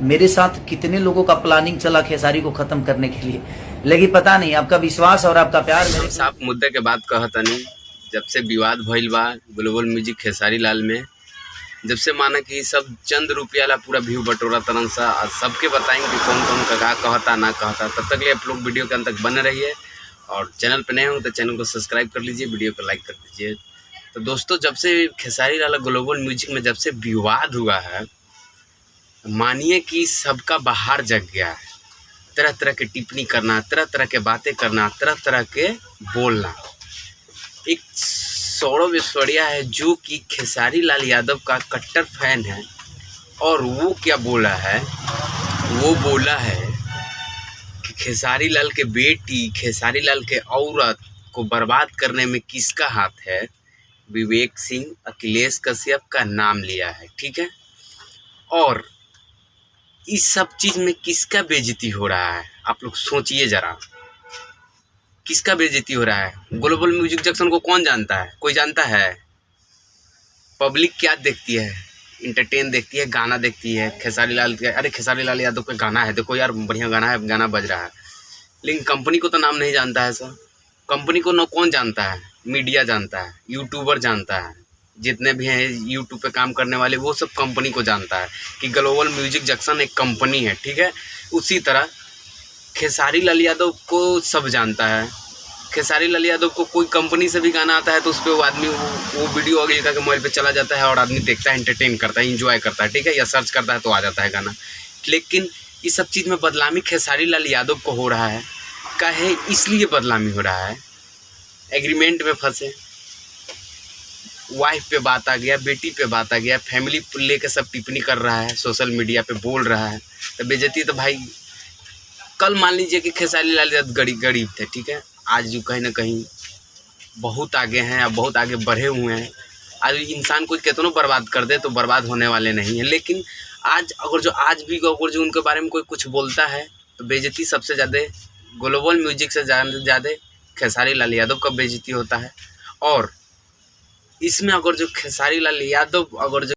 मेरे साथ कितने लोगों का प्लानिंग चला खेसारी को खत्म करने के लिए, लेकिन पता नहीं आपका विश्वास और आपका प्यार मेरे साफ मुद्दे के बात कहतनी। जब से विवाद भइल बा ग्लोबल म्यूजिक खेसारी लाल में, जब से माना कि सब चंद रुपया ला पूरा व्यू बटोरा तरन सा, सबके बताएंगे कि कौन कौन का कहता ना कहता। तब तक लिए आप लोग वीडियो के अंत तक बने रहिए और चैनल पे नए हो तो चैनल को सब्सक्राइब कर लीजिए, वीडियो को लाइक कर दीजिए। तो दोस्तों, जब से खेसारी लाल ग्लोबल म्यूजिक में जब से विवाद हुआ है, मानिए कि सबका बाहर जग गया है। तरह तरह की टिप्पणी करना, तरह तरह के बातें करना, तरह तरह के बोलना। एक सौरभ ऐश्वर्या है जो कि खेसारी लाल यादव का कट्टर फैन है, और वो क्या बोला है, वो बोला है कि खेसारी लाल के बेटी, खेसारी लाल के औरत को बर्बाद करने में किसका हाथ है? विवेक सिंह, अखिलेश कश्यप का नाम लिया है, ठीक है। और इस सब चीज़ में किसका बेइज्जती हो रहा है? आप लोग सोचिए ज़रा, किसका बेइज्जती हो रहा है? ग्लोबल म्यूजिक जंक्शन को कौन जानता है? कोई जानता है? पब्लिक क्या देखती है? इंटरटेन देखती है, गाना देखती है। खेसारी लाल के, अरे खेसारी लाल यादव का गाना है, देखो यार बढ़िया गाना है, गाना बज रहा है। लेकिन कंपनी को तो नाम नहीं जानता है सर। कंपनी को न कौन जानता है? मीडिया जानता है, यूट्यूबर जानता है, जितने भी हैं यूट्यूब पे काम करने वाले वो सब कंपनी को जानता है कि ग्लोबल म्यूजिक जंक्शन एक कंपनी है, ठीक है। उसी तरह खेसारी लाल यादव को सब जानता है। खेसारी लाल यादव को कोई कंपनी से भी गाना आता है तो उस पर वो आदमी वो वीडियो अगले का मोबाइल पे चला जाता है और आदमी देखता है, एंटरटेन करता है, इंजॉय करता है, ठीक है, या सर्च करता है तो आ जाता है गाना। लेकिन इस सब चीज़ में बदनामी खेसारी लाल यादव को हो रहा है। काहे? इसलिए बदनामी हो रहा है, एग्रीमेंट में फंसे, वाइफ पे बात आ गया, बेटी पे बात आ गया, फैमिली लेके सब टिप्पणी कर रहा है, सोशल मीडिया पे बोल रहा है, तो बेइज्जती तो भाई। कल मान लीजिए कि खेसारी लाल यादव गरीब थे, ठीक है, आज जो कहीं ना कहीं बहुत आगे हैं, अब बहुत आगे बढ़े हुए हैं। आज इंसान कोई कितना बर्बाद कर दे तो बर्बाद होने वाले नहीं हैं। लेकिन आज आज भी उनके बारे में कोई कुछ बोलता है तो बेइज्जती सबसे ज़्यादा ग्लोबल म्यूजिक से ज़्यादा खेसारी लाल यादव का बेइज्जती होता है। और इसमें अगर जो खेसारी लाल यादव अगर जो